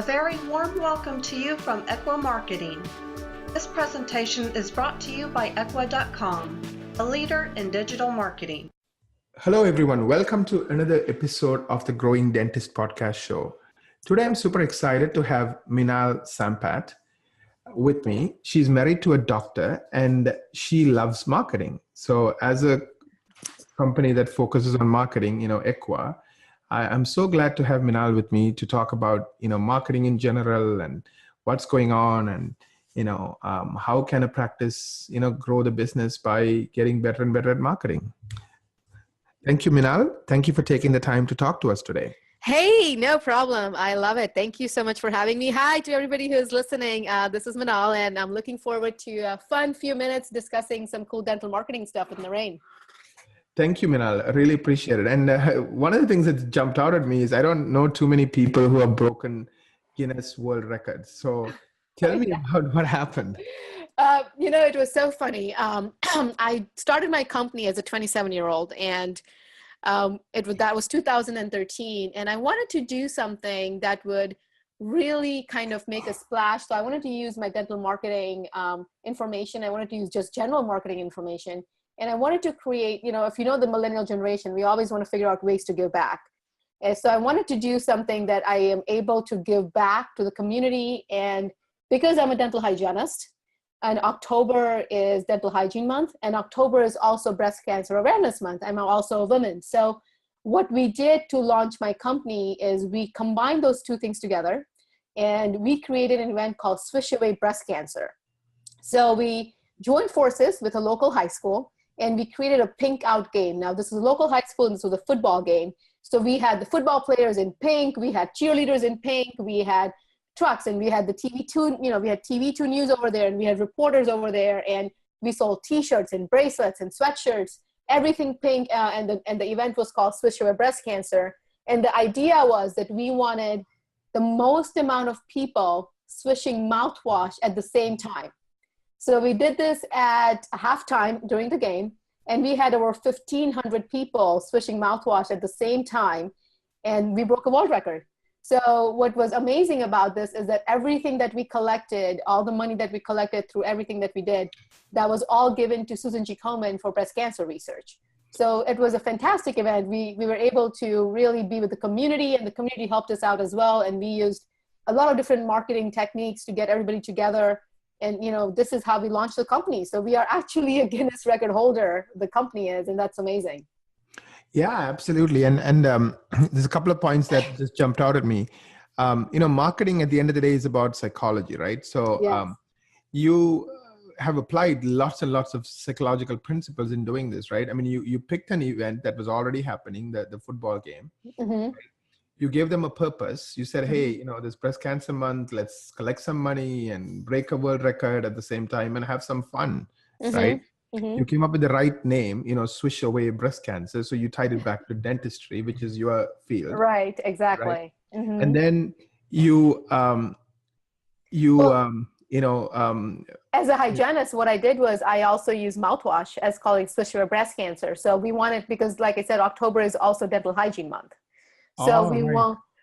A very warm welcome to you from Equa Marketing. This presentation is brought to you by Equa.com, a leader in digital marketing. Hello, everyone. Welcome to another episode of the Growing Dentist podcast show. Today, I'm super excited to have Minal Sampat with me. She's married to a doctor and she loves marketing. So as a company that focuses on marketing, Equa, I'm so glad to have Minal with me to talk about, marketing in general and what's going on and, how can a practice, grow the business by getting better and better at marketing. Thank you, Minal. Thank you for taking the time to talk to us today. Hey, no problem. I love it. Thank you so much for having me. Hi to everybody who's listening. This is Minal, and I'm looking forward to a fun few minutes discussing some cool dental marketing stuff with Naren. Thank you, Minal. I really appreciate it. And one of the things that jumped out at me is I don't know too many people who have broken Guinness World Records. So tell me about what happened. It was so funny. I started my company as a 27-year-old, and that was 2013. And I wanted to do something that would really kind of make a splash. So I wanted to use my dental marketing information. I wanted to use just general marketing information. And I wanted to create, if you know the millennial generation, we always want to figure out ways to give back. And so I wanted to do something that I am able to give back to the community. And because I'm a dental hygienist, and October is Dental Hygiene Month, and October is also Breast Cancer Awareness Month. I'm also a woman. So what we did to launch my company is we combined those two things together, and we created an event called Swish Away Breast Cancer. So we joined forces with a local high school, and we created a pink out game. Now, this is a local high school, and this was a football game. So we had the football players in pink, we had cheerleaders in pink, we had trucks, and we had the TV2, we had TV2 News over there, and we had reporters over there, and we sold t-shirts and bracelets and sweatshirts, everything pink, and the event was called Swish Away Breast Cancer. And the idea was that we wanted the most amount of people swishing mouthwash at the same time. So we did this at halftime during the game, and we had over 1,500 people swishing mouthwash at the same time, and we broke a world record. So what was amazing about this is that everything that we collected, all the money that we collected through everything that we did, that was all given to Susan G. Komen for breast cancer research. So it was a fantastic event. We were able to really be with the community, and the community helped us out as well. And we used a lot of different marketing techniques to get everybody together. And, this is how we launched the company. So we are actually a Guinness record holder, the company is, and that's amazing. Yeah, absolutely. And there's a couple of points that just jumped out at me. Marketing at the end of the day is about psychology, right? So Yes. You have applied lots and lots of psychological principles in doing this, right? I mean, you picked an event that was already happening, the football game. Mm-hmm. Right? You gave them a purpose. You said, hey, this breast cancer month, let's collect some money and break a world record at the same time and have some fun, Mm-hmm. right? Mm-hmm. You came up with the right name, Swish Away Breast Cancer. So you tied it back to dentistry, which is your field. Right, exactly. Right? Mm-hmm. And then as a hygienist, what I did was I also used mouthwash as calling Swish Away Breast Cancer. So we wanted, because like I said, October is also Dental Hygiene Month.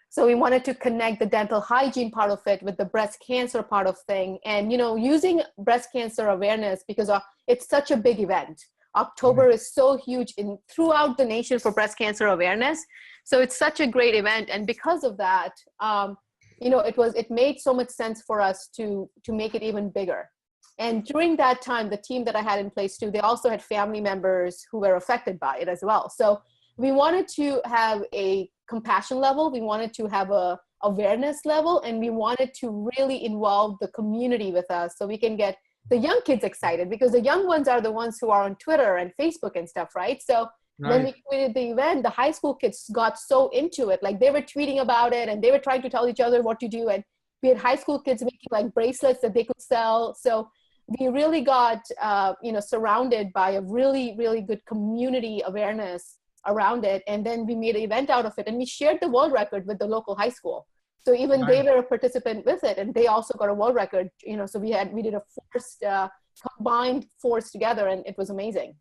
So we wanted to connect the dental hygiene part of it with the breast cancer part of thing. And, using breast cancer awareness, because it's such a big event. October is so huge throughout the nation for breast cancer awareness. So it's such a great event. And because of that, it made so much sense for us to make it even bigger. And during that time, the team that I had in place too, they also had family members who were affected by it as well. So we wanted to have a compassion level, we wanted to have a awareness level, and we wanted to really involve the community with us so we can get the young kids excited, because the young ones are the ones who are on Twitter and Facebook and stuff, right? So when we created the event, the high school kids got so into it, like they were tweeting about it and they were trying to tell each other what to do. And we had high school kids making like bracelets that they could sell. So we really got, surrounded by a really, really good community awareness around it. And then we made an event out of it, and we shared the world record with the local high school. So even they were a participant with it, and they also got a world record, so we did a combined force together, and it was amazing.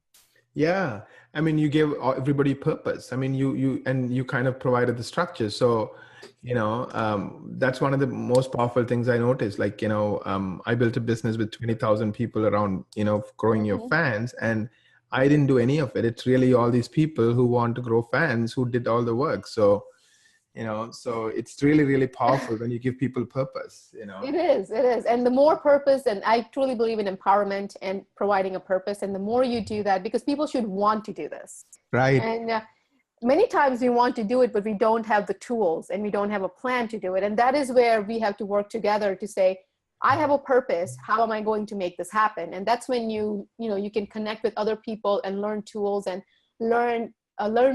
Yeah. I mean, you gave everybody purpose. I mean, you kind of provided the structure. So That's one of the most powerful things I noticed. Like, I built a business with 20,000 people around, growing your fans, and I didn't do any of it. It's really all these people who want to grow fans who did all the work. So, so it's really, really powerful when you give people purpose, It is. And the more purpose, and I truly believe in empowerment and providing a purpose. And the more you do that, because people should want to do this. Right. And many times we want to do it, but we don't have the tools and we don't have a plan to do it. And that is where we have to work together to say, I have a purpose. How am I going to make this happen? And that's when you can connect with other people and learn tools and learn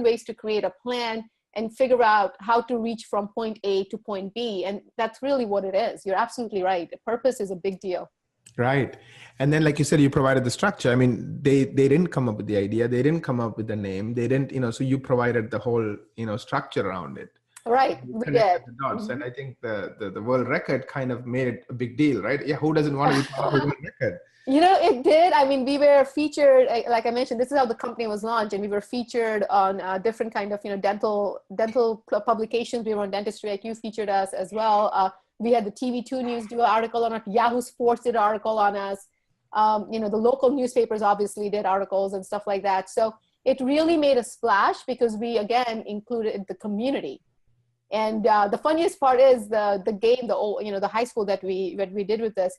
ways to create a plan and figure out how to reach from point A to point B. And that's really what it is. You're absolutely right. Purpose is a big deal. Right. And then, like you said, you provided the structure. I mean, they didn't come up with the idea. They didn't come up with the name. They didn't, so you provided the whole, structure around it. Right. We did. The dots. And I think the world record kind of made it a big deal, right? Yeah. Who doesn't want to be part of the world record? It did. I mean, we were featured, like I mentioned, this is how the company was launched, and we were featured on different kind of, dental publications. We were on Dentistry IQ featured us as well. We had the TV2 News do an article on it. Yahoo Sports did an article on us. The local newspapers obviously did articles and stuff like that. So it really made a splash because we, again, included the community. And the funniest part is the game, the high school that we did with this.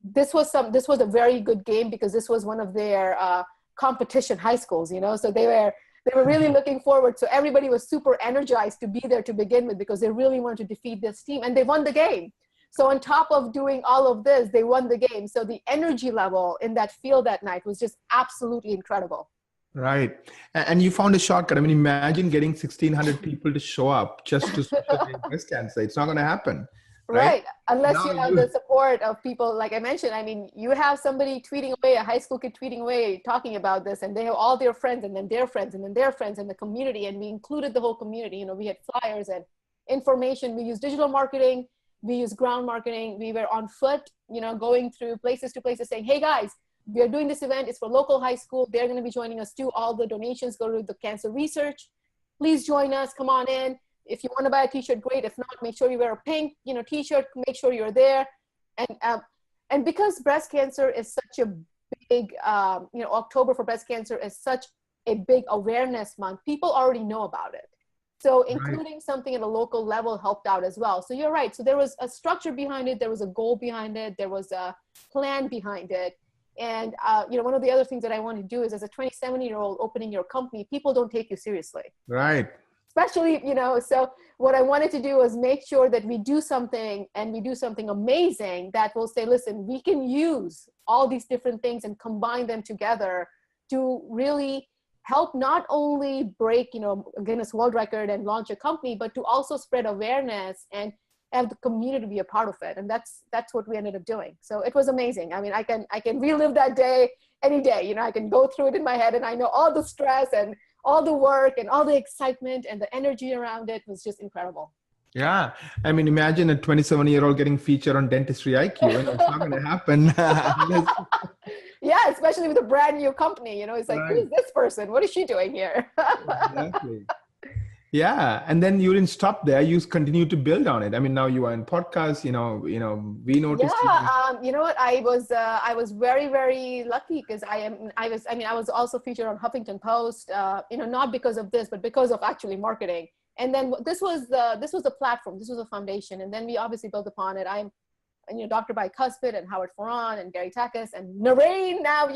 This was a very good game because this was one of their competition high schools, so they were really looking forward. So everybody was super energized to be there to begin with because they really wanted to defeat this team, and they won the game. So on top of doing all of this, they won the game. So the energy level in that field that night was just absolutely incredible. Right. And you found a shortcut. I mean, imagine getting 1,600 people to show up just to switch breast cancer. It's not going to happen. Right. Unless you have the support of people, like I mentioned. I mean, you have somebody tweeting away, a high school kid tweeting away, talking about this, and they have all their friends, and then their friends, and then their friends in the community. And we included the whole community. We had flyers and information. We used digital marketing. We used ground marketing. We were on foot, going through places to places saying, hey guys, we are doing this event. It's for local high school. They're going to be joining us too. All the donations go to the cancer research. Please join us. Come on in. If you want to buy a t-shirt, great. If not, make sure you wear a pink, t-shirt, make sure you're there. And because breast cancer is such a big, October for breast cancer is such a big awareness month, people already know about it. So including something at a local level helped out as well. So you're right. So there was a structure behind it. There was a goal behind it. There was a plan behind it. And, one of the other things that I want to do is, as a 27-year-old opening your company, people don't take you seriously. Right. Especially, so what I wanted to do was make sure that we do something, and we do something amazing that will say, listen, we can use all these different things and combine them together to really help not only break, Guinness World Record and launch a company, but to also spread awareness and have the community be a part of it. And that's what we ended up doing. So it was amazing. I mean, I can relive that day any day. I can go through it in my head, and I know all the stress and all the work and all the excitement and the energy around it was just incredible. Yeah. I mean, imagine a 27-year-old getting featured on Dentistry IQ. And it's not going to happen. Yeah, especially with a brand new company. It's like, Who is this person? What is she doing here? Exactly. Yeah. And then you didn't stop there. You continue to build on it. I mean, now you are in podcasts, we noticed. Yeah. You know what? I was very, very lucky because I was also featured on Huffington Post, not because of this, but because of actually marketing. And then this was the platform, this was a foundation. And then we obviously built upon it. I'm, Dr. Bicuspid and Howard Ferran and Gary Takis and Naren now,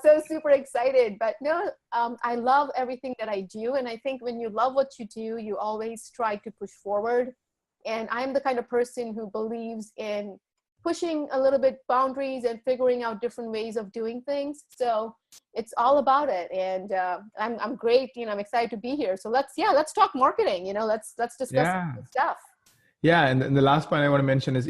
so super excited. But no, I love everything that I do. And I think when you love what you do, you always try to push forward. And I'm the kind of person who believes in pushing a little bit boundaries and figuring out different ways of doing things. So it's all about it. And I'm great. I'm excited to be here. So let's talk marketing. Let's discuss some stuff. Yeah. And the last point I want to mention is,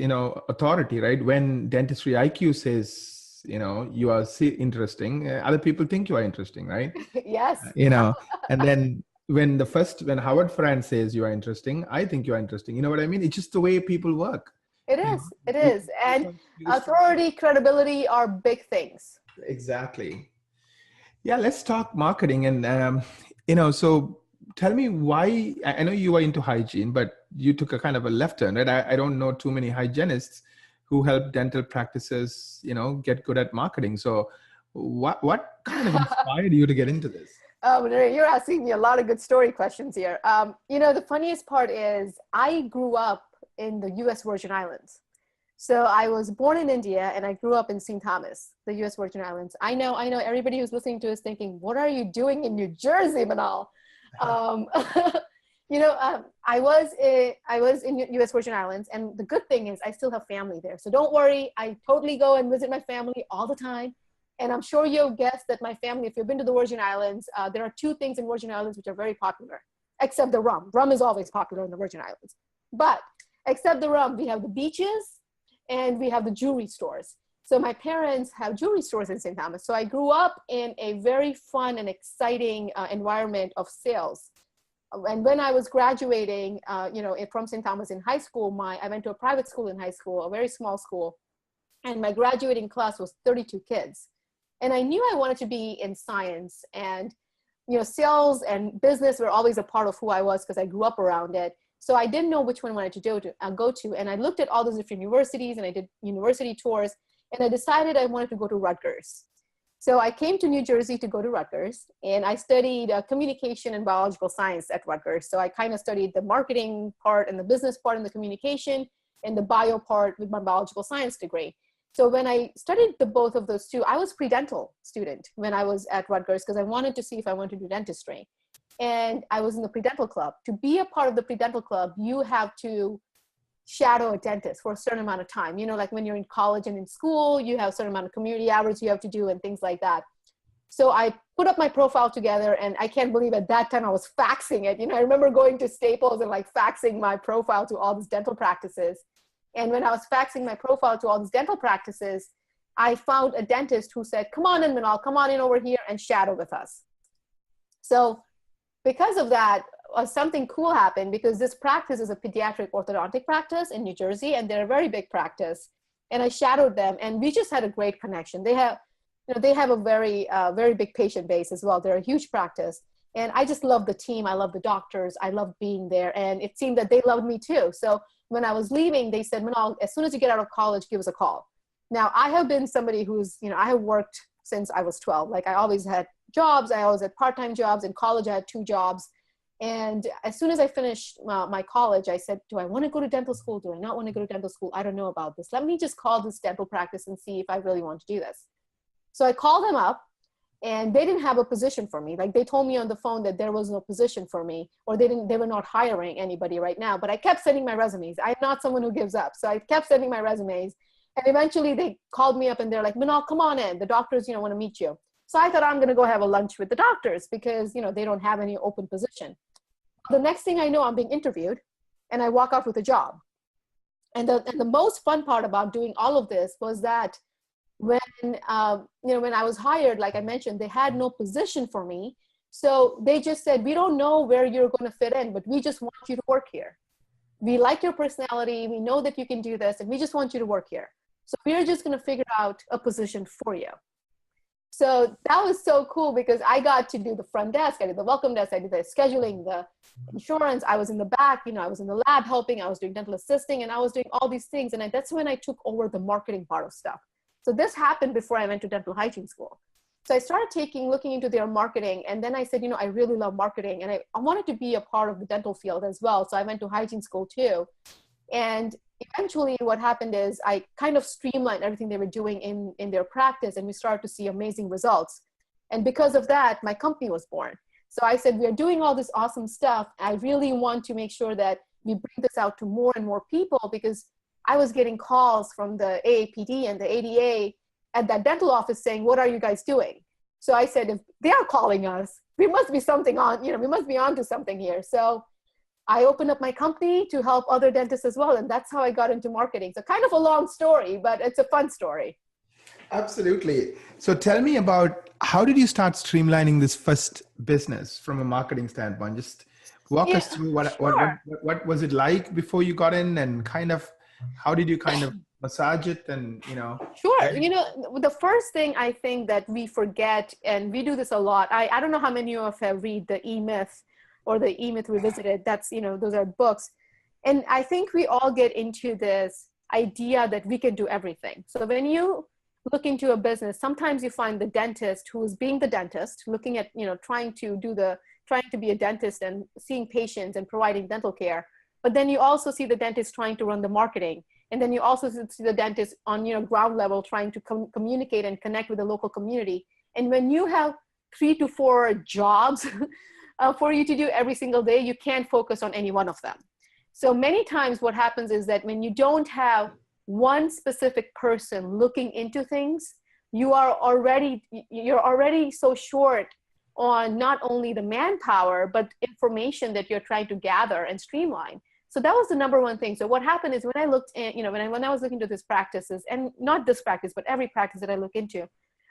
authority, right? When Dentistry IQ says, you are interesting, other people think you are interesting, right? Yes. And then when Howard Ferran says you are interesting, I think you are interesting. You know what I mean? It's just the way people work. It is. And authority, credibility are big things. Exactly. Yeah. Let's talk marketing. And, so tell me why, I know you were into hygiene, but you took a kind of a left turn, right? I don't know too many hygienists who help dental practices, get good at marketing. So what kind of inspired you to get into this? Oh, Naren, you're asking me a lot of good story questions here. The funniest part is I grew up in the U.S. Virgin Islands. So I was born in India and I grew up in St. Thomas, the U.S. Virgin Islands. I know everybody who's listening to us thinking, what are you doing in New Jersey, Minal? I was in U.S. Virgin Islands, and the good thing is I still have family there. So don't worry, I totally go and visit my family all the time. And I'm sure you'll guess that my family, if you've been to the Virgin Islands, there are two things in Virgin Islands which are very popular, except the rum. Rum is always popular in the Virgin Islands. But except the rum, we have the beaches and we have the jewelry stores. So my parents have jewelry stores in St. Thomas. So I grew up in a very fun and exciting environment of sales. And when I was graduating, from St. Thomas in high school, I went to a private school in high school, a very small school. And my graduating class was 32 kids. And I knew I wanted to be in science, and, sales and business were always a part of who I was because I grew up around it. So I didn't know which one I wanted to go to. And I looked at all those different universities and I did university tours, and I decided I wanted to go to Rutgers. So I came to New Jersey to go to Rutgers, and I studied communication and biological science at Rutgers. So I kind of studied the marketing part and the business part and the communication and the bio part with my biological science degree. So when I studied both of those two, I was pre-dental student when I was at Rutgers because I wanted to see if I wanted to do dentistry. And I was in the pre-dental club. To be a part of the pre-dental club, you have to shadow a dentist for a certain amount of time. Like when you're in college and in school, you have a certain amount of community hours you have to do and things like that. So I put up my profile together, and I can't believe at that time I was faxing it. I remember going to Staples and faxing my profile to all these dental practices. And when I was faxing my profile to all these dental practices, I found a dentist who said, come on in, Minal, come on in over here and shadow with us. So because of that, something cool happened, because this practice is a pediatric orthodontic practice in New Jersey, and they're a very big practice. And I shadowed them, and we just had a great connection. They have a very, very big patient base as well. They're a huge practice. And I just love the team. I love the doctors. I love being there. And it seemed that they loved me too. So when I was leaving, they said, Minal, as soon as you get out of college, give us a call. Now, I have been somebody who's, I have worked since I was 12. I always had jobs. I always had part-time jobs. In college, I had 2 jobs. And as soon as I finished my college, I said, do I want to go to dental school? Do I not want to go to dental school? I don't know about this. Let me just call this dental practice and see if I really want to do this. So I called them up, and they didn't have a position for me. They told me on the phone that there was no position for me, or they were not hiring anybody right now, but I kept sending my resumes. I'm not someone who gives up. So I kept sending my resumes, and eventually they called me up and they're like, Minal, come on in. The doctors, want to meet you. So I thought I'm going to go have a lunch with the doctors because, they don't have any open position. The next thing I know, I'm being interviewed, and I walk out with a job. And the most fun part about doing all of this was that when I was hired, like I mentioned, they had no position for me. So they just said, we don't know where you're going to fit in, but we just want you to work here. We like your personality. We know that you can do this, and we just want you to work here. So we're just going to figure out a position for you. So that was so cool because I got to do the front desk. I did the welcome desk. I did the scheduling, the insurance. I was in the back, I was in the lab helping. I was doing dental assisting, and I was doing all these things. And that's when I took over the marketing part of stuff. So this happened before I went to dental hygiene school. So I started looking into their marketing. And then I said, I really love marketing. And I wanted to be a part of the dental field as well. So I went to hygiene school too. And eventually what happened is I kind of streamlined everything they were doing in their practice. And we started to see amazing results. And because of that, my company was born. So I said, we are doing all this awesome stuff. I really want to make sure that we bring this out to more and more people, because I was getting calls from the AAPD and the ADA at that dental office saying, what are you guys doing? So I said, if they are calling us, we must be something on, we must be on to something here. So I opened up my company to help other dentists as well. And that's how I got into marketing. So kind of a long story, but it's a fun story. Absolutely. So tell me about, how did you start streamlining this first business from a marketing standpoint? Just walk us through what was it like before you got in, and how did you massage it and, Sure. The first thing I think that we forget, and we do this a lot. I don't know how many of you have read the E-Myth or the E-Myth Revisited. That's, those are books. And I think we all get into this idea that we can do everything. So when you look into a business, sometimes you find the dentist who's being the dentist, looking at, trying to be a dentist and seeing patients and providing dental care. But then you also see the dentist trying to run the marketing. And then you also see the dentist on, ground level trying to communicate and connect with the local community. And when you have 3 to 4 jobs for you to do every single day, you can't focus on any one of them. So many times what happens is that when you don't have one specific person looking into things, you're already so short on not only the manpower, but information that you're trying to gather and streamline. So that was the number one thing. So what happened is when I looked at, when I was looking into these practices, and not this practice, but every practice that I look into,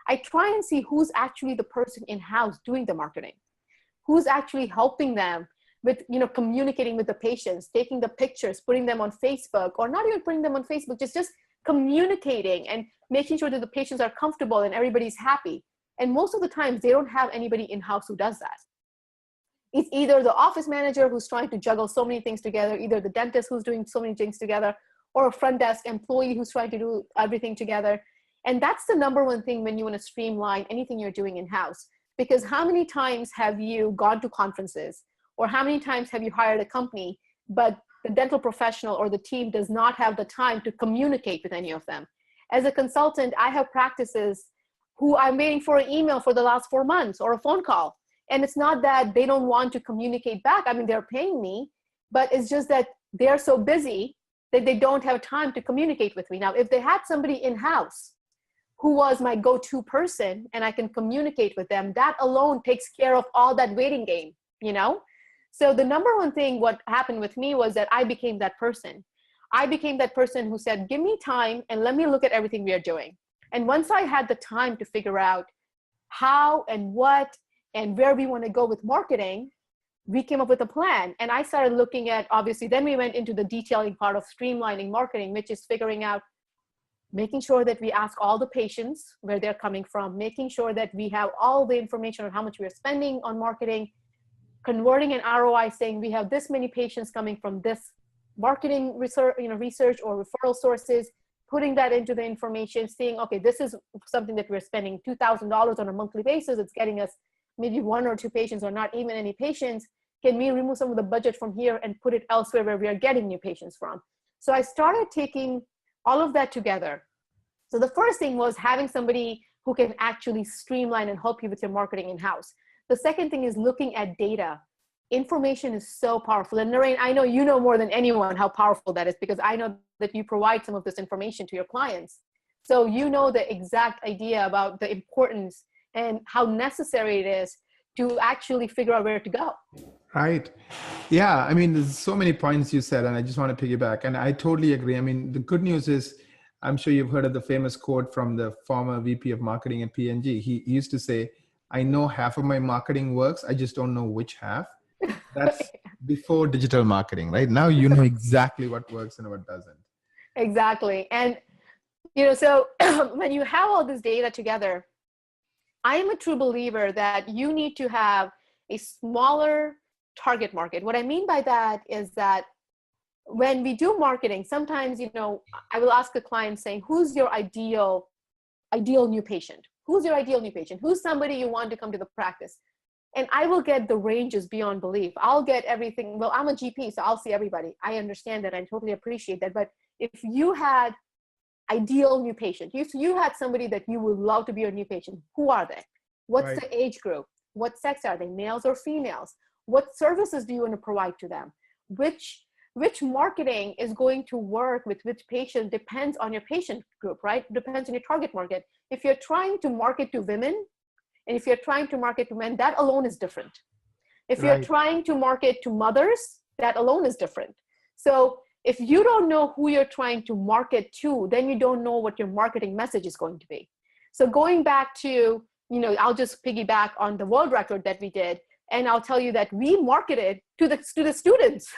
I try and see who's actually the person in-house doing the marketing, who's actually helping them with, communicating with the patients, taking the pictures, putting them on Facebook, or not even putting them on Facebook, just communicating and making sure that the patients are comfortable and everybody's happy. And most of the times they don't have anybody in-house who does that. It's either the office manager who's trying to juggle so many things together, either the dentist who's doing so many things together, or a front desk employee who's trying to do everything together. And that's the number one thing when you want to streamline anything you're doing in-house. Because how many times have you gone to conferences, or how many times have you hired a company, but the dental professional or the team does not have the time to communicate with any of them? As a consultant, I have practices who I'm waiting for an email for the last 4 months or a phone call. And it's not that they don't want to communicate back. I mean, they're paying me, but it's just that they're so busy that they don't have time to communicate with me. Now, if they had somebody in-house who was my go-to person and I can communicate with them, that alone takes care of all that waiting game, So the number one thing, what happened with me was that I became that person. I became that person who said, give me time and let me look at everything we are doing. And once I had the time to figure out how and what and where we want to go with marketing, we came up with a plan. And I started looking at, obviously, then we went into the detailing part of streamlining marketing, which is figuring out, making sure that we ask all the patients where they're coming from, making sure that we have all the information on how much we're spending on marketing, converting an ROI saying we have this many patients coming from this marketing research or referral sources, putting that into the information, saying, okay, this is something that we're spending $2,000 on a monthly basis. It's getting us maybe 1 or 2 patients or not even any patients. Can we remove some of the budget from here and put it elsewhere where we are getting new patients from? So I started taking all of that together. So the first thing was having somebody who can actually streamline and help you with your marketing in-house. The second thing is looking at data. Information is so powerful. And Naren, I know you know more than anyone how powerful that is, because I know that you provide some of this information to your clients. So you know the exact idea about the importance and how necessary it is to actually figure out where to go. Right. Yeah. I mean, there's so many points you said, and I just want to piggyback. And I totally agree. I mean, the good news is, I'm sure you've heard of the famous quote from the former VP of marketing at P&G. He used to say, I know half of my marketing works. I just don't know which half. That's before digital marketing, right? Now you know exactly what works and what doesn't. Exactly. And, so when you have all this data together, I am a true believer that you need to have a smaller target market. What I mean by that is that when we do marketing, sometimes, I will ask a client saying, who's your ideal new patient? Who's your ideal new patient? Who's somebody you want to come to the practice? And I will get the ranges beyond belief. I'll get everything. Well, I'm a GP, so I'll see everybody. I understand that. I totally appreciate that. But if you had ideal new patient, if you had somebody that you would love to be your new patient, who are they? What's Right. the age group? What sex are they, males or females? What services do you want to provide to them? Which marketing is going to work with which patient depends on your patient group, right? Depends on your target market. If you're trying to market to women, and if you're trying to market to men, that alone is different. If you're Right. trying to market to mothers, that alone is different. So if you don't know who you're trying to market to, then you don't know what your marketing message is going to be. So going back to, I'll just piggyback on the world record that we did, and I'll tell you that we marketed to the students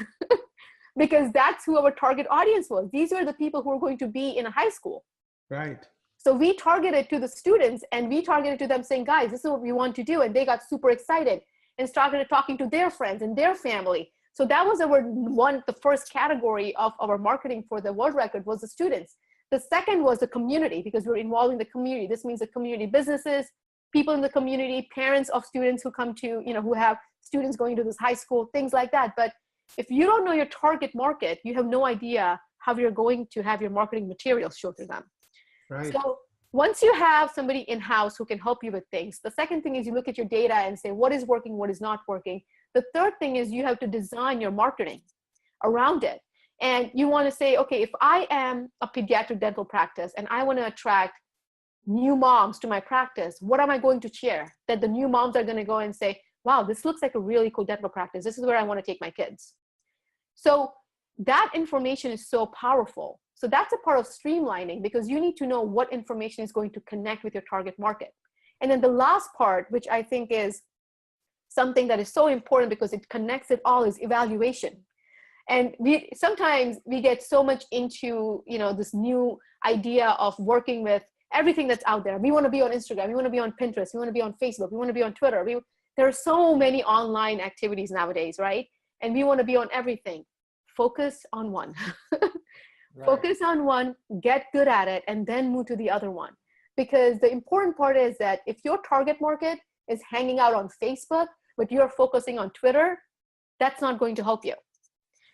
because that's who our target audience was. These were the people who were going to be in a high school. Right. So we targeted to the students, and we targeted to them saying, guys, this is what we want to do. And they got super excited. and started talking to their friends and their family. So that was the first category of our marketing for the world record was the students. The second was the community, because we're involving the community. This means the community businesses, people in the community, parents of students who come to, who have students going to this high school, things like that. But if you don't know your target market, you have no idea how you're going to have your marketing materials show to them. Right. So once you have somebody in-house who can help you with things, the second thing is you look at your data and say, what is working, what is not working. The third thing is you have to design your marketing around it. And you want to say, okay, if I am a pediatric dental practice and I want to attract new moms to my practice, what am I going to share? That the new moms are going to go and say, wow, this looks like a really cool dental practice. This is where I want to take my kids. So that information is so powerful. So that's a part of streamlining, because you need to know what information is going to connect with your target market. And then the last part, which I think is something that is so important because it connects it all, is evaluation. And sometimes we get so much into, this new idea of working with everything that's out there. We want to be on Instagram. We want to be on Pinterest. We want to be on Facebook. We want to be on Twitter. There are so many online activities nowadays, right? And we want to be on everything. Focus on one. Right. Focus on one, get good at it, and then move to the other one. Because the important part is that if your target market is hanging out on Facebook, but you're focusing on Twitter, that's not going to help you.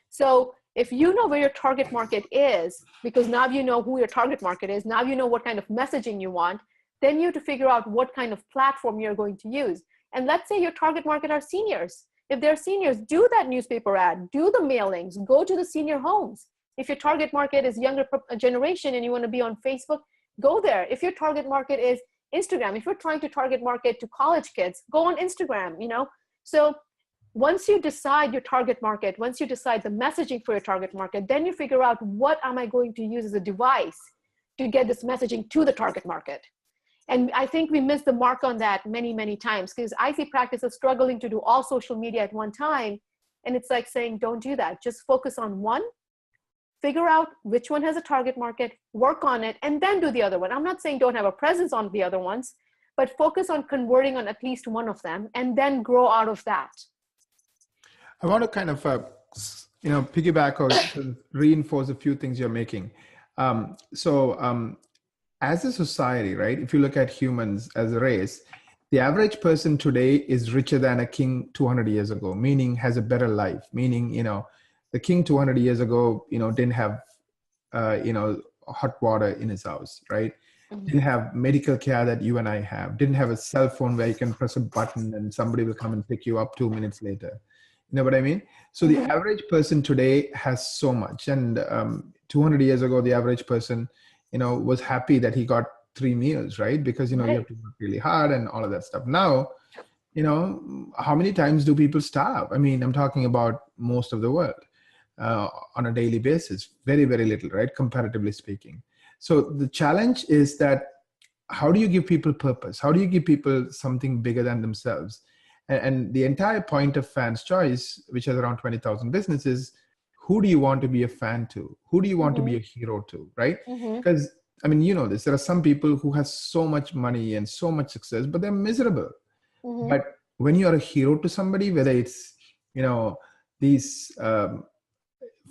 So if you know where your target market is, because now you know who your target market is, now you know what kind of messaging you want, then you have to figure out what kind of platform you're going to use. And let's say your target market are seniors. If they're seniors, do that newspaper ad, do the mailings, go to the senior homes. If your target market is younger generation and you want to be on Facebook, go there. If your target market is Instagram, if you're trying to target market to college kids, go on Instagram, So once you decide your target market, once you decide the messaging for your target market, then you figure out what am I going to use as a device to get this messaging to the target market. And I think we miss the mark on that many, many times, because I see practices struggling to do all social media at one time. And it's like saying, don't do that. Just focus on one, figure out which one has a target market, work on it, and then do the other one. I'm not saying don't have a presence on the other ones, but focus on converting on at least one of them and then grow out of that. I want to kind of, piggyback or sort of reinforce a few things you're making. As a society, right, if you look at humans as a race, the average person today is richer than a king 200 years ago, meaning has a better life, meaning, the king 200 years ago, didn't have, hot water in his house, right? Mm-hmm. Didn't have medical care that you and I have, didn't have a cell phone where you can press a button and somebody will come and pick you up 2 minutes later. You know what I mean? So the average person today has so much. And 200 years ago, the average person, was happy that he got 3 meals, right? Because, right. You have to work really hard and all of that stuff. Now, how many times do people starve? I mean, I'm talking about most of the world on a daily basis. Very, very little, right? Comparatively speaking. So the challenge is that how do you give people purpose? How do you give people something bigger than themselves? And the entire point of Fan's Choice, which has around 20,000 businesses, who do you want to be a fan to? Who do you want to be a hero to, right? Because, I mean, this, there are some people who have so much money and so much success, but they're miserable. But when you are a hero to somebody, whether it's, these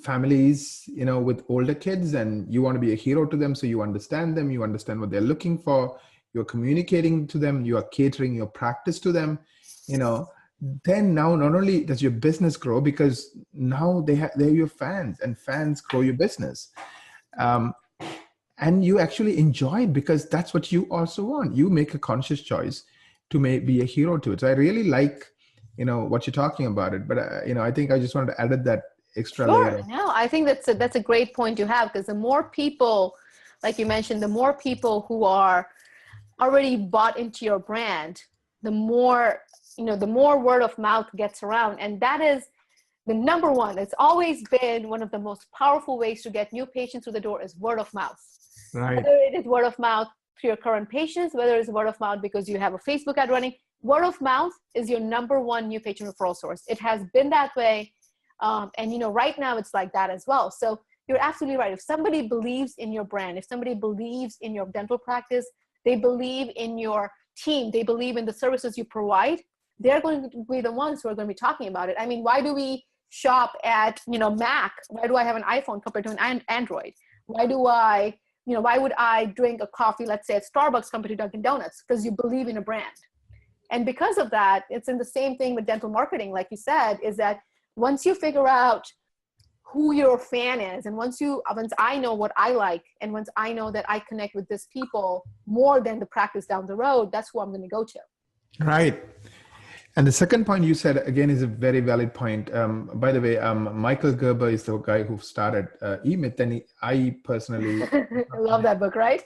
families, with older kids, and you want to be a hero to them, so you understand them, you understand what they're looking for, you're communicating to them, you are catering your practice to them, then now not only does your business grow, because now they're your fans, and fans grow your business. And you actually enjoy it because that's what you also want. You make a conscious choice to be a hero to it. So I really like, what you're talking about it, but I think I just wanted to add that extra layer. No, I think that's a great point to have, because the more people, like you mentioned, the more people who are already bought into your brand, the more word of mouth gets around. And that is the number one. It's always been one of the most powerful ways to get new patients through the door is word of mouth. Right. Whether it is word of mouth to your current patients, whether it's word of mouth because you have a Facebook ad running, word of mouth is your number one new patient referral source. It has been that way. And right now it's like that as well. So you're absolutely right. If somebody believes in your brand, if somebody believes in your dental practice, they believe in your team, they believe in the services you provide, they're going to be the ones who are going to be talking about it. I mean, why do we shop at, Mac? Why do I have an iPhone compared to an Android? Why would I drink a coffee, let's say at Starbucks compared to Dunkin' Donuts? Because you believe in a brand. And because of that, it's in the same thing with dental marketing, like you said, is that once you figure out who your fan is, and once I know what I like, and once I know that I connect with this people more than the practice down the road, that's who I'm going to go to. Right. And the second point you said, again, is a very valid point. By the way, Michael Gerber is the guy who started eMyth, and I personally... I love that book, right?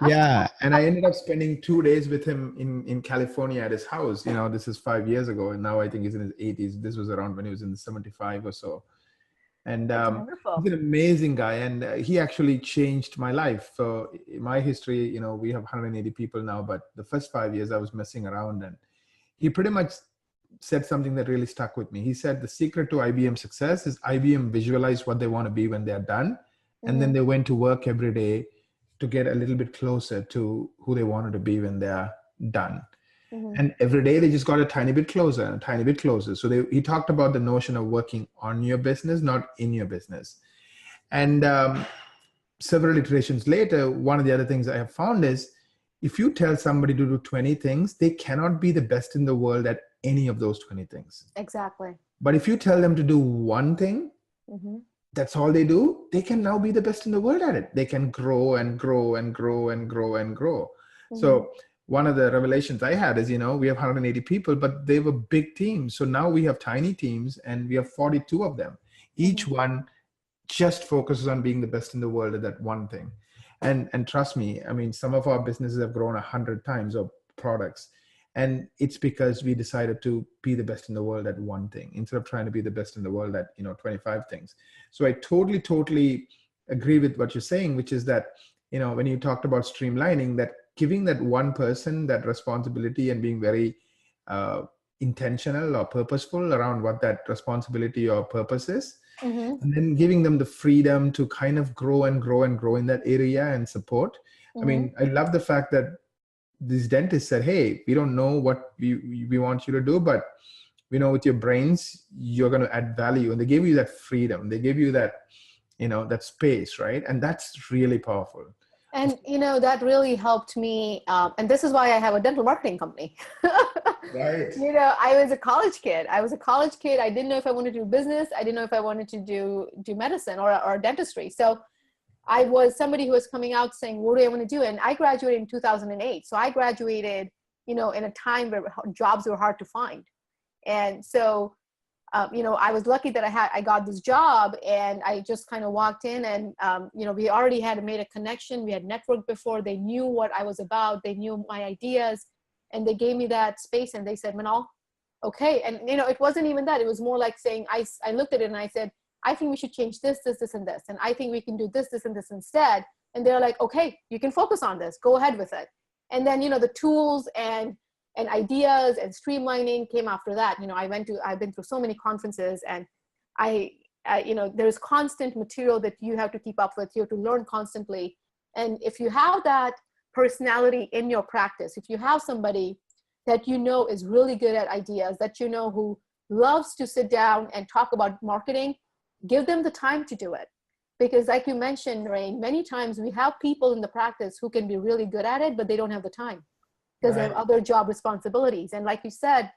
Yeah. And I ended up spending 2 days with him in California at his house. This is 5 years ago, and now I think he's in his 80s. This was around when he was in 75 or so. And he's an amazing guy, and he actually changed my life. So in my history, we have 180 people now, but the first 5 years I was messing around, and he pretty much said something that really stuck with me. He said the secret to IBM success is IBM visualized what they want to be when they're done. And then they went to work every day to get a little bit closer to who they wanted to be when they're done. And every day they just got a tiny bit closer and a tiny bit closer. So he talked about the notion of working on your business, not in your business. And several iterations later, one of the other things I have found is if you tell somebody to do 20 things, they cannot be the best in the world at any of those 20 things. Exactly. But if you tell them to do one thing, that's all they do, they can now be the best in the world at it. They can grow and grow and grow and grow and grow. So one of the revelations I had is, we have 180 people, but they were big teams. So now we have tiny teams, and we have 42 of them. Each one just focuses on being the best in the world at that one thing. And trust me, I mean, some of our businesses have grown 100 times, or products. And it's because we decided to be the best in the world at one thing instead of trying to be the best in the world at 25 things. So I totally agree with what you're saying, which is that when you talked about streamlining, that giving that one person that responsibility and being very intentional or purposeful around what that responsibility or purpose is, and then giving them the freedom to kind of grow and grow and grow in that area and support. I mean, I love the fact that these dentists said, hey, we don't know what we want you to do, but we know with your brains, you're going to add value. And they gave you that freedom. They gave you that, that space, right? And that's really powerful. And, that really helped me. And this is why I have a dental marketing company. Right. I was a college kid. I didn't know if I wanted to do business. I didn't know if I wanted to do medicine or dentistry. So I was somebody who was coming out saying, what do I want to do? And I graduated in 2008. So I graduated, in a time where jobs were hard to find. And so, I was lucky that I got this job, and I just kind of walked in, and, we already had made a connection. We had networked before. They knew what I was about. They knew my ideas, and they gave me that space, and they said, Minal, okay. And, it wasn't even that. It was more like saying, I looked at it and I said, I think we should change this, this, this, and this. And I think we can do this, this, and this instead. And they're like, okay, you can focus on this. Go ahead with it. And then, the tools and ideas and streamlining came after that. I've been through so many conferences, and there's constant material that you have to keep up with. You have to learn constantly. And if you have that personality in your practice, if you have somebody that is really good at ideas, that who loves to sit down and talk about marketing, give them the time to do it. Because like you mentioned, Naren, many times we have people in the practice who can be really good at it, but they don't have the time because they have other job responsibilities. And like you said,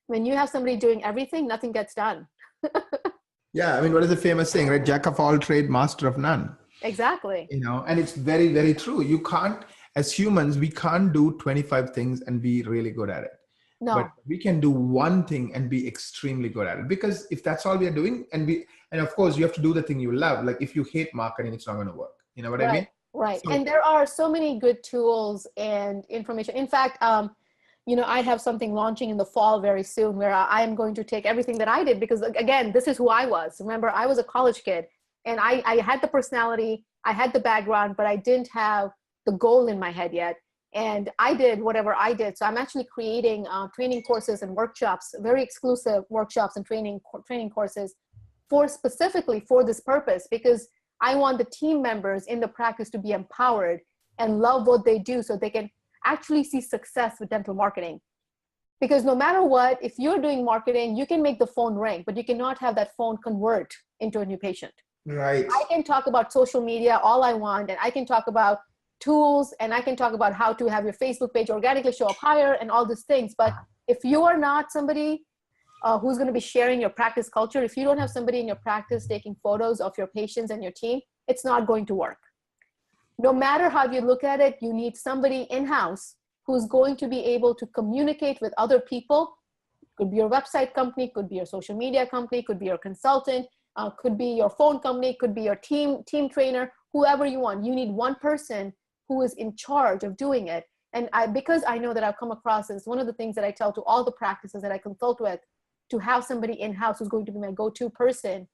when you have somebody doing everything, nothing gets done. Yeah. I mean, what is the famous saying, right? Jack of all trade, master of none. Exactly. And it's very, very true. You can't, as humans, we can't do 25 things and be really good at it. No. But we can do one thing and be extremely good at it. Because if that's all we are doing, and of course you have to do the thing you love. Like if you hate marketing, it's not going to work. You know what I mean? Right. So, and there are so many good tools and information. In fact, I have something launching in the fall very soon where I am going to take everything that I did, because again, this is who I was. Remember, I was a college kid, and I had the personality, I had the background, but I didn't have the goal in my head yet. And I did whatever I did. So I'm actually creating training courses and workshops, very exclusive workshops and training courses specifically for this purpose, because I want the team members in the practice to be empowered and love what they do so they can actually see success with dental marketing. Because no matter what, if you're doing marketing, you can make the phone ring, but you cannot have that phone convert into a new patient. Right. I can talk about social media all I want, and I can talk about tools, and I can talk about how to have your Facebook page organically show up higher and all these things. But if you are not somebody who's going to be sharing your practice culture, if you don't have somebody in your practice taking photos of your patients and your team, it's not going to work. No matter how you look at it, you need somebody in-house who's going to be able to communicate with other people. Could be your website company, could be your social media company, could be your consultant, could be your phone company, could be your team trainer, whoever you want. You need one person who is in charge of doing it. And because I know that I've come across this, one of the things that I tell to all the practices that I consult with, to have somebody in-house who's going to be my go-to person.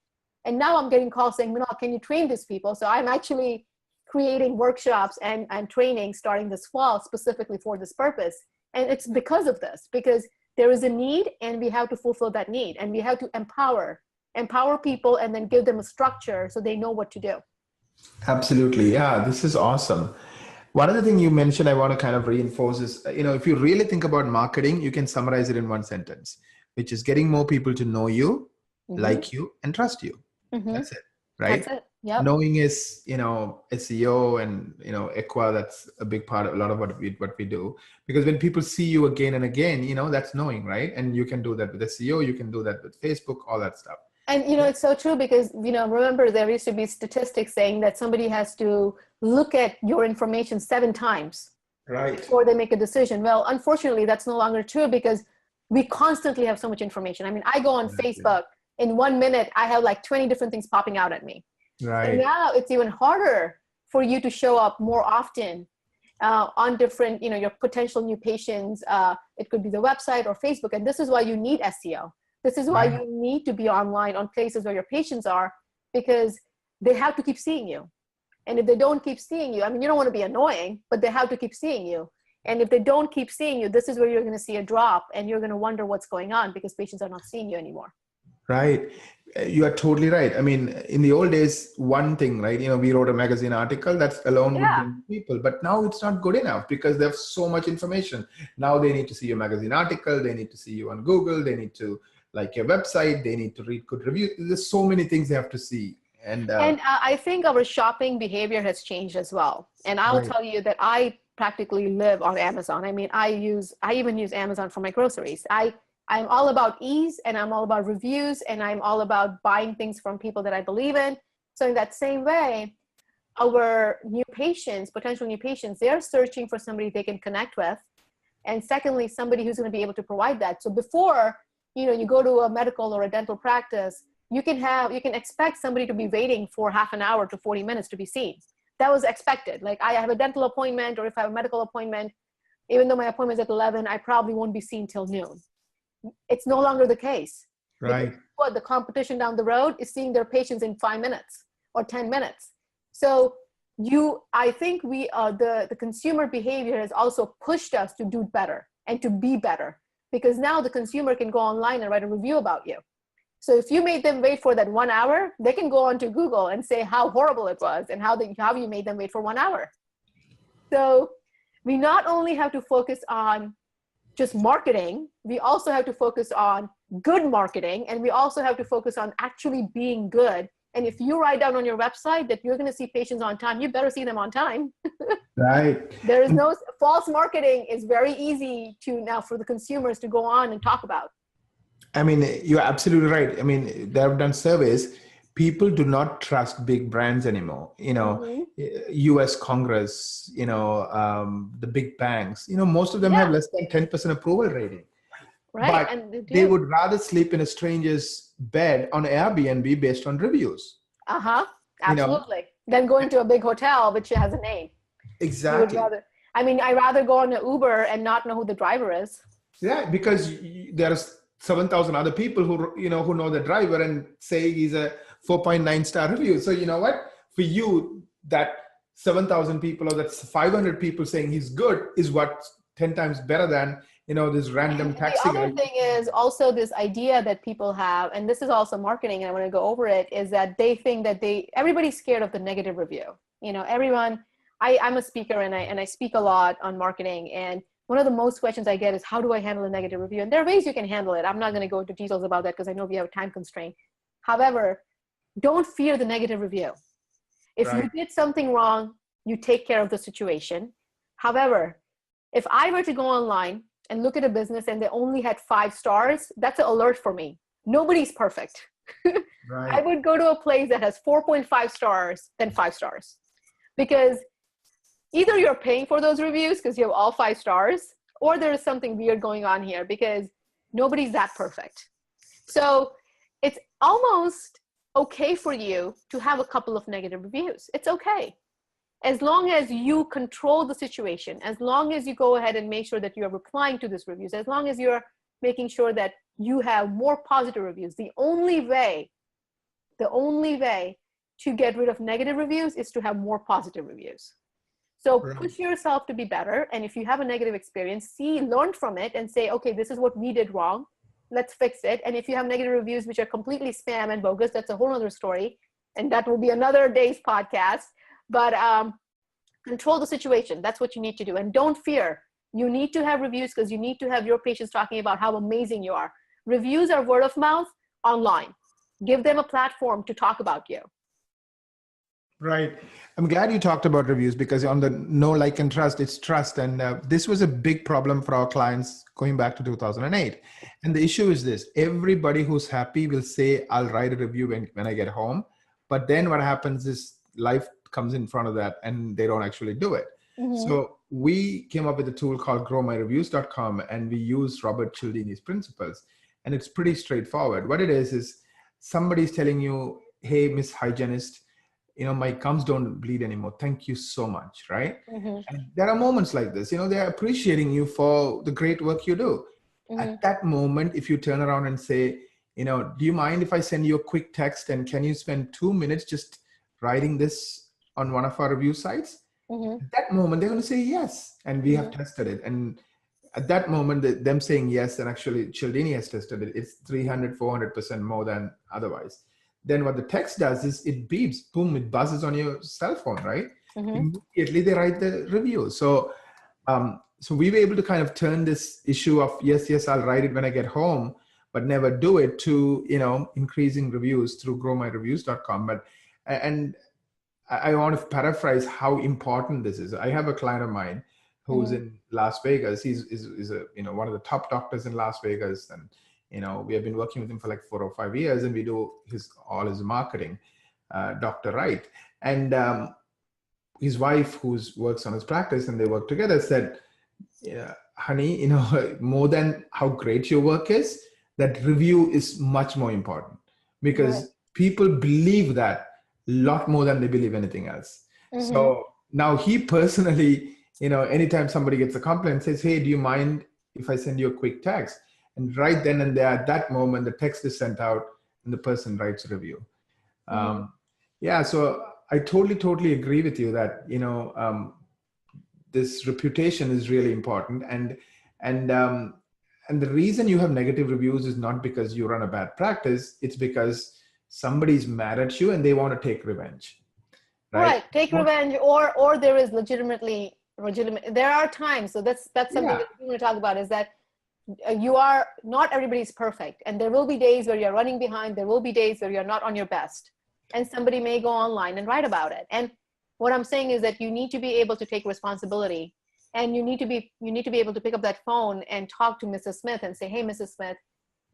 And now I'm getting calls saying, Minal, can you train these people? So I'm actually creating workshops and training starting this fall specifically for this purpose. And it's because of this, because there is a need and we have to fulfill that need, and we have to empower people and then give them a structure so they know what to do. Absolutely. Yeah, this is awesome. One other thing you mentioned I want to kind of reinforce is, if you really think about marketing, you can summarize it in one sentence, which is getting more people to know you, like you, and trust you. That's it, right? That's it. Yep. Knowing is, SEO and, Equa, that's a big part of a lot of what we do. Because when people see you again and again, that's knowing, right? And you can do that with SEO, you can do that with Facebook, all that stuff. And, it's so true because, remember there used to be statistics saying that somebody has to look at your information 7 times before they make a decision. Well, unfortunately, that's no longer true because we constantly have so much information. I mean, I go on Facebook, in 1 minute, I have like 20 different things popping out at me. Right. And now it's even harder for you to show up more often on different, your potential new patients. It could be the website or Facebook. And this is why you need SEO. This is why you need to be online on places where your patients are, because they have to keep seeing you. And if they don't keep seeing you, I mean, you don't want to be annoying, but they have to keep seeing you. And if they don't keep seeing you, this is where you're going to see a drop and you're going to wonder what's going on because patients are not seeing you anymore. Right. You are totally right. I mean, in the old days, one thing, right? We wrote a magazine article that's alone would bring people, but now it's not good enough because they have so much information. Now they need to see your magazine article. They need to see you on Google. They need to like your website. They need to read good reviews. There's so many things they have to see. And I think our shopping behavior has changed as well. And I'll tell you that I practically live on Amazon. I mean, I even use Amazon for my groceries. I'm all about ease and I'm all about reviews and I'm all about buying things from people that I believe in. So in that same way, our new patients, potential new patients, they're searching for somebody they can connect with. And secondly, somebody who's going to be able to provide that. So before, you go to a medical or a dental practice, you can expect somebody to be waiting for half an hour to 40 minutes to be seen. That was expected. Like I have a dental appointment or if I have a medical appointment, even though my appointment is at 11, I probably won't be seen till noon. It's no longer the case. Right. What the competition down the road is seeing their patients in 5 minutes or 10 minutes. So I think the consumer behavior has also pushed us to do better and to be better because now the consumer can go online and write a review about you. So if you made them wait for that 1 hour, they can go onto Google and say how horrible it was and how you made them wait for 1 hour. So we not only have to focus on just marketing, we also have to focus on good marketing, and we also have to focus on actually being good. And if you write down on your website that you're going to see patients on time, you better see them on time. Right. There is no false marketing is very easy to now for the consumers to go on and talk about. I mean, you're absolutely right. I mean, they have done surveys. People do not trust big brands anymore. US Congress, the big banks, most of them have less than 10% approval rating. Right. But and they would rather sleep in a stranger's bed on Airbnb based on reviews. Absolutely. Than going to a big hotel, which has a name. Exactly. I'd rather go on an Uber and not know who the driver is. Yeah, because there's 7,000 other people who know the driver and say he's a 4.9 star review. So you know what? For you, that 7,000 people or that 500 people saying he's good is what 10 times better than, this random taxi guy. The other thing is also this idea that people have, and this is also marketing, and I want to go over it, is that they think that everybody's scared of the negative review. Everyone, I'm a speaker and I speak a lot on marketing, and one of the most questions I get is, how do I handle a negative review? And there are ways you can handle it. I'm not going to go into details about that because I know we have a time constraint. However, don't fear the negative review. If you did something wrong, you take care of the situation. However, if I were to go online and look at a business and they only had 5 stars, that's an alert for me. Nobody's perfect. I would go to a place that has 4.5 stars than 5 stars. Because either you're paying for those reviews because you have all 5 stars, or there is something weird going on here because nobody's that perfect. So it's almost okay for you to have a couple of negative reviews. It's okay. As long as you control the situation, as long as you go ahead and make sure that you're replying to these reviews, as long as you're making sure that you have more positive reviews. The only way to get rid of negative reviews is to have more positive reviews. So push yourself to be better. And if you have a negative experience, learn from it and say, okay, this is what we did wrong. Let's fix it. And if you have negative reviews, which are completely spam and bogus, that's a whole other story. And that will be another day's podcast. But control the situation. That's what you need to do. And don't fear. You need to have reviews because you need to have your patients talking about how amazing you are. Reviews are word of mouth online. Give them a platform to talk about you. Right. I'm glad you talked about reviews because on the know, like, and trust, it's trust. And this was a big problem for our clients going back to 2008. And the issue is this: everybody who's happy will say, I'll write a review when I get home. But then what happens is life comes in front of that and they don't actually do it. Mm-hmm. So we came up with a tool called growmyreviews.com, and we use Robert Cialdini's principles. And it's pretty straightforward. What it is somebody's telling you, hey, Miss Hygienist, my gums don't bleed anymore. Thank you so much, right? Mm-hmm. And there are moments like this, they're appreciating you for the great work you do. Mm-hmm. At that moment, if you turn around and say, do you mind if I send you a quick text and can you spend 2 minutes just writing this on one of our review sites? Mm-hmm. At that moment, they're going to say yes. And we have tested it. And at that moment, them saying yes, and actually Cialdini has tested it, it's 300, 400% more than otherwise. Then what the text does is it beeps, boom, it buzzes on your cell phone, right? Mm-hmm. Immediately they write the review. So we were able to kind of turn this issue of, yes, I'll write it when I get home, but never do it, to, increasing reviews through growmyreviews.com. But, and I want to paraphrase how important this is. I have a client of mine who's in Las Vegas. He's one of the top doctors in Las Vegas. And we have been working with him for like 4 or 5 years, and we do all his marketing, Dr. Wright. And his wife, who works on his practice, and they work together, said, honey, more than how great your work is, that review is much more important, because people believe that a lot more than they believe anything else. Mm-hmm. So now he personally, anytime somebody gets a complaint, says, hey, do you mind if I send you a quick text? And right then and there, at that moment, the text is sent out and the person writes a review. Mm-hmm. So I totally agree with you that, this reputation is really important. And the reason you have negative reviews is not because you run a bad practice. It's because somebody's mad at you and they want to take revenge. Right. Take revenge, or there is legitimate. There are times. So that's something that we want to talk about, is that not everybody's perfect, and there will be days where you're running behind. There will be days where you're not on your best, and somebody may go online and write about it. And what I'm saying is that you need to be able to take responsibility, and you need to be able to pick up that phone and talk to Mrs. Smith and say, hey, Mrs. Smith,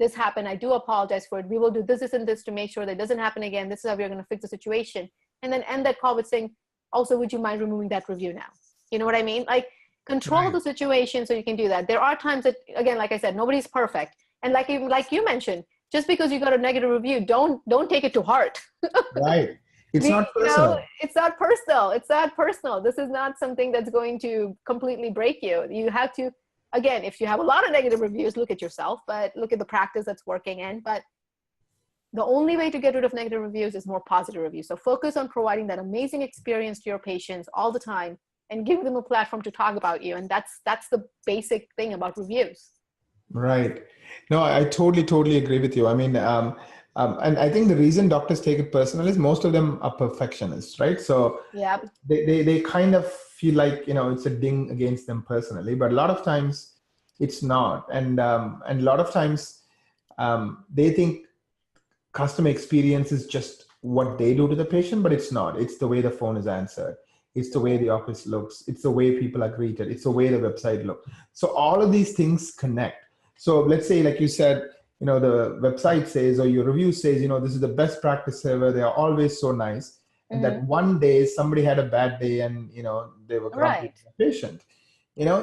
this happened. I do apologize for it. We will do this and this to make sure that it doesn't happen again. This is how we're going to fix the situation. And then end that call with saying, also, would you mind removing that review now? You know what I mean? Like, control the situation so you can do that. There are times that, again, like I said, nobody's perfect. And like you mentioned, just because you got a negative review, don't take it to heart. Right. It's not personal. It's not personal. It's not personal. This is not something that's going to completely break you. You have to, again, if you have a lot of negative reviews, look at yourself, but look at the practice that's working in. But the only way to get rid of negative reviews is more positive reviews. So focus on providing that amazing experience to your patients all the time, and give them a platform to talk about you. And that's the basic thing about reviews. Right. No, I totally agree with you. I mean, And I think the reason doctors take it personal is most of them are perfectionists, right? So Yep. they kind of feel like, it's a ding against them personally, but a lot of times it's not. And a lot of times they think customer experience is just what they do to the patient, but it's not. It's the way the phone is answered. It's the way the office looks. It's the way people are greeted. It's the way the website looks. So all of these things connect. So let's say, like you said, the website says, or your review says, this is the best practice ever. They are always so nice. And that one day somebody had a bad day and, they were grumpy with the patient.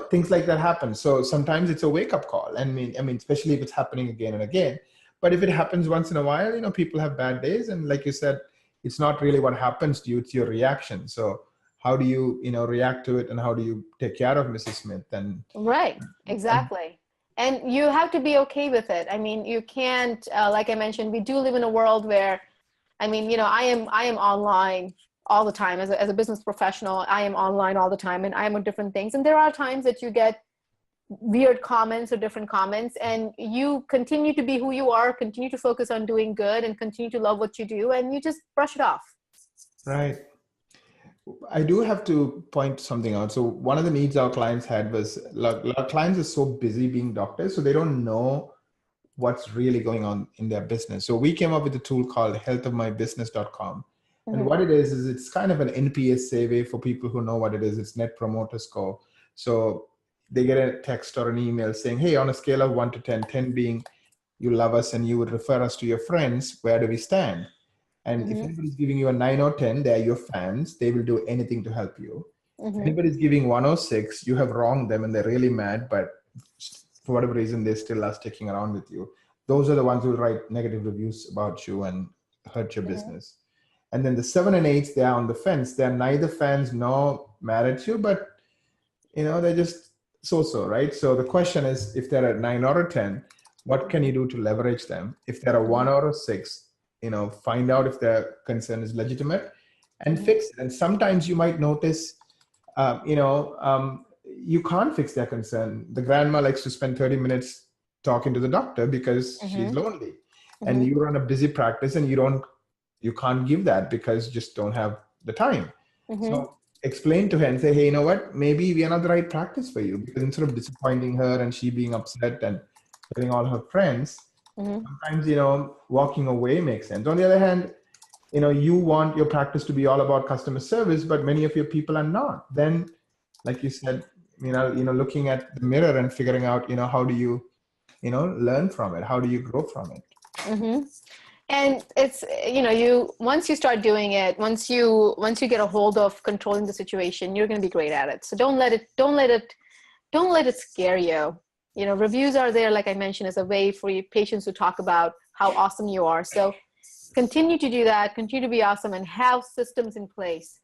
Things like that happen. So sometimes it's a wake-up call. I mean, especially if it's happening again and again. But if it happens once in a while, people have bad days. And like you said, it's not really what happens to you, it's your reaction. So how do you, react to it, and how do you take care of Mrs. Smith? And right, exactly. And you have to be okay with it. I mean, you can't, like I mentioned, we do live in a world where, I mean, I am online all the time as a business professional. I am online all the time, and I am on different things. And there are times that you get weird comments or different comments, and you continue to be who you are, continue to focus on doing good, and continue to love what you do, and you just brush it off. Right. I do have to point something out. So one of the needs our clients had was, our clients are so busy being doctors, so they don't know what's really going on in their business. So we came up with a tool called healthofmybusiness.com. And what it is it's kind of an NPS survey for people who know what it is. It's Net Promoter Score. So they get a text or an email saying, hey, on a scale of 1 to 10, 10 being you love us and you would refer us to your friends, where do we stand? And if anybody's giving you a 9 or 10, they're your fans. They will do anything to help you. If anybody's giving 1 or 6, you have wronged them and they're really mad, but for whatever reason, they still are sticking around with you. Those are the ones who write negative reviews about you and hurt your business. And then the 7 and 8s, they're on the fence. They're neither fans nor mad at you, but they're just so-so, right? So the question is, if they're a 9 or a 10, what can you do to leverage them? If they're a 1 or a 6, find out if their concern is legitimate and fix it. And sometimes you might notice, you can't fix their concern. The grandma likes to spend 30 minutes talking to the doctor because she's lonely. And you run a busy practice and you can't give that because you just don't have the time. So explain to her and say, hey, you know what? Maybe we are not the right practice for you, because instead of disappointing her and she being upset and telling all her friends, sometimes, walking away makes sense. On the other hand, you want your practice to be all about customer service, but many of your people are not. Then, like you said, looking at the mirror and figuring out, how do you, learn from it? How do you grow from it? And it's, once you start doing it, once you get a hold of controlling the situation, you're going to be great at it. So don't let it scare you. Reviews are there, like I mentioned, as a way for your patients to talk about how awesome you are. So continue to do that, continue to be awesome, and have systems in place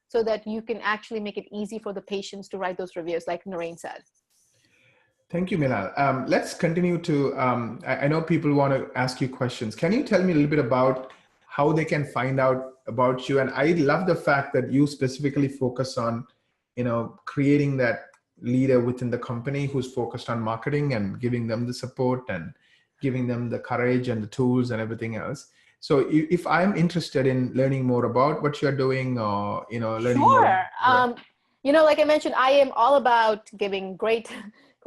so that you can actually make it easy for the patients to write those reviews, like Naren said. Thank you, Minal. Let's continue to, I know people want to ask you questions. Can you tell me a little bit about how they can find out about you? And I love the fact that you specifically focus on, creating that leader within the company who's focused on marketing and giving them the support and giving them the courage and the tools and everything else. So if I'm interested in learning more about what you're doing, or, learning more. Like I mentioned, I am all about giving great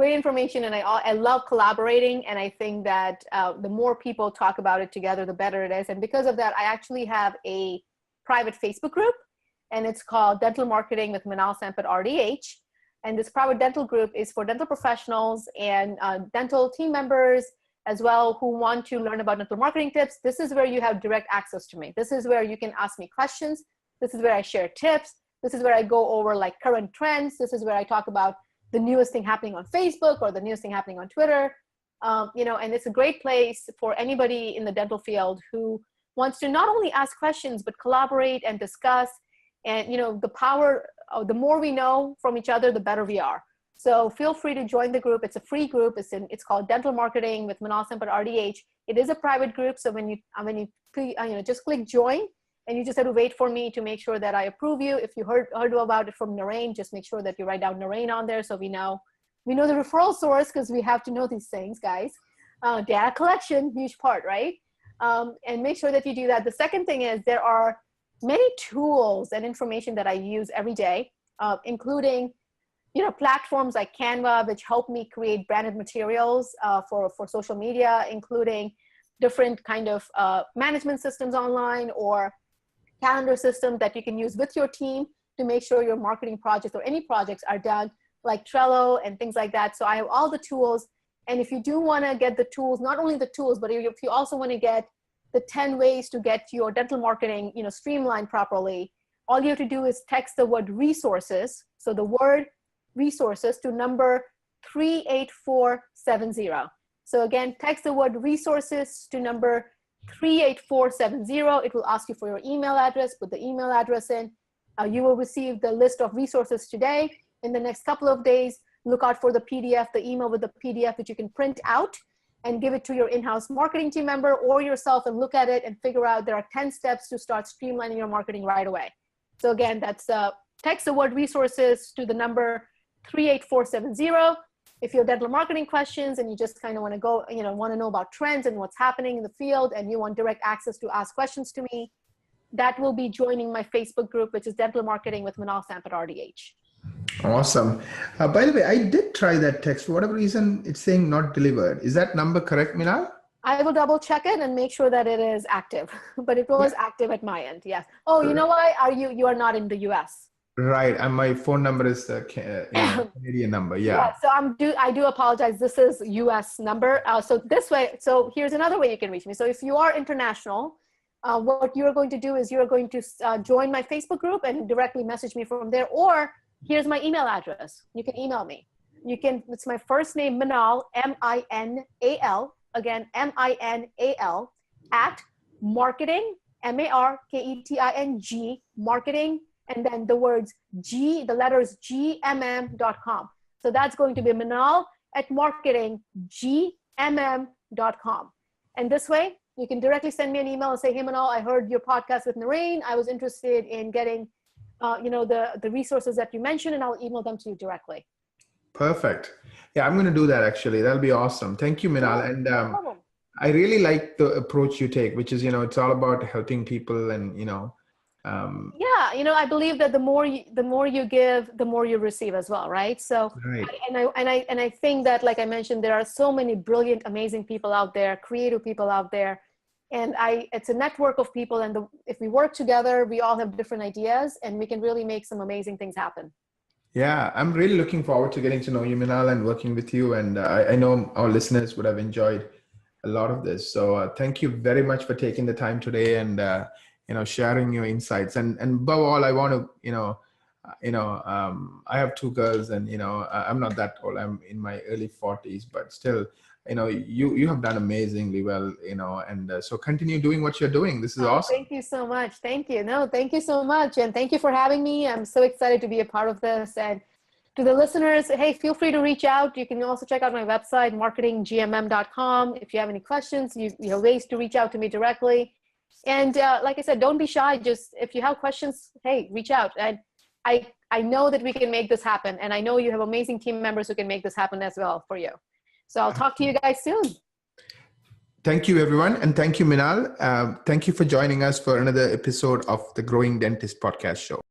information, and I love collaborating. And I think that the more people talk about it together, the better it is. And because of that, I actually have a private Facebook group, and it's called Dental Marketing with Minal Sampat RDH. And this private dental group is for dental professionals and dental team members as well, who want to learn about dental marketing tips. This is where you have direct access to me. This is where you can ask me questions. This is where I share tips. This is where I go over like current trends. This is where I talk about the newest thing happening on Facebook or the newest thing happening on Twitter. And it's a great place for anybody in the dental field who wants to not only ask questions, but collaborate and discuss. And, the more we know from each other, the better we are. So feel free to join the group. It's a free group. It's called Dental Marketing with Minal Sampat RDH. It is a private group. So when you just click join, and you just have to wait for me to make sure that I approve you. If you heard about it from Naren, just make sure that you write down Naren on there, so we know the referral source, because we have to know these things, guys. Data collection, huge part, right? And make sure that you do that. The second thing is there are many tools and information that I use every day, including platforms like Canva, which help me create branded materials for social media, including different kind of management systems online or calendar systems that you can use with your team to make sure your marketing projects or any projects are done, like Trello and things like that. So I have all the tools. And if you do want to get the tools, not only the tools, but if you also want to get the 10 ways to get your dental marketing, streamlined properly, all you have to do is text the word resources. So the word resources to number 38470. So again, text the word resources to number 38470. It will ask you for your email address. Put the email address in. You will receive the list of resources today. In the next couple of days, look out for the PDF, the email with the PDF that you can print out and give it to your in-house marketing team member or yourself and look at it and figure out there are 10 steps to start streamlining your marketing right away. So again, that's text the word resources to the number 38470. If you have dental marketing questions and you just kind of want to go, want to know about trends and what's happening in the field and you want direct access to ask questions to me, that will be joining my Facebook group, which is Dental Marketing with Minal Sampat RDH. Awesome. By the way, I did try that text. For whatever reason, it's saying not delivered. Is that number correct, Minal? I will double check it and make sure that it is active, but it was active at my end. Yes. Oh, you know why? You are not in the US. Right. And my phone number is the Canadian number. Yeah. So I do apologize. This is US number. So this way, so here's another way you can reach me. So if you are international, what you're going to do is you're going to join my Facebook group and directly message me from there, or here's my email address. You can email me. It's my first name, Minal, M-I-N-A-L, again, M-I-N-A-L, at marketing, M-A-R-K-E-T-I-N-G, marketing, and then the words G, the letters GMM.com. So that's going to be Minal at marketing, GMM.com. And this way, you can directly send me an email and say, hey, Minal, I heard your podcast with Naren. I was interested in getting the resources that you mentioned, and I'll email them to you directly. Perfect. Yeah, I'm going to do that actually. That'll be awesome. Thank you, Minal. And I really like the approach you take, which is, it's all about helping people and, I believe that the more you give, the more you receive as well. Right. So, right. I think that, like I mentioned, there are so many brilliant, amazing people out there, creative people out there. And it's a network of people. And if we work together, we all have different ideas and we can really make some amazing things happen. Yeah, I'm really looking forward to getting to know you, Minal, and working with you. And I know our listeners would have enjoyed a lot of this. So thank you very much for taking the time today and, sharing your insights. And above all, I want to, I have two girls and, I'm not that old. I'm in my early 40s, but still, you have done amazingly well, and so continue doing what you're doing. This is awesome. Thank you so much. Thank you. No, thank you so much. And thank you for having me. I'm so excited to be a part of this. And to the listeners, hey, feel free to reach out. You can also check out my website, marketinggmm.com. If you have any questions, you have ways to reach out to me directly. And like I said, don't be shy. Just if you have questions, hey, reach out. And I know that we can make this happen. And I know you have amazing team members who can make this happen as well for you. So I'll talk to you guys soon. Thank you, everyone. And thank you, Minal. Thank you for joining us for another episode of the Growing Dentist podcast show.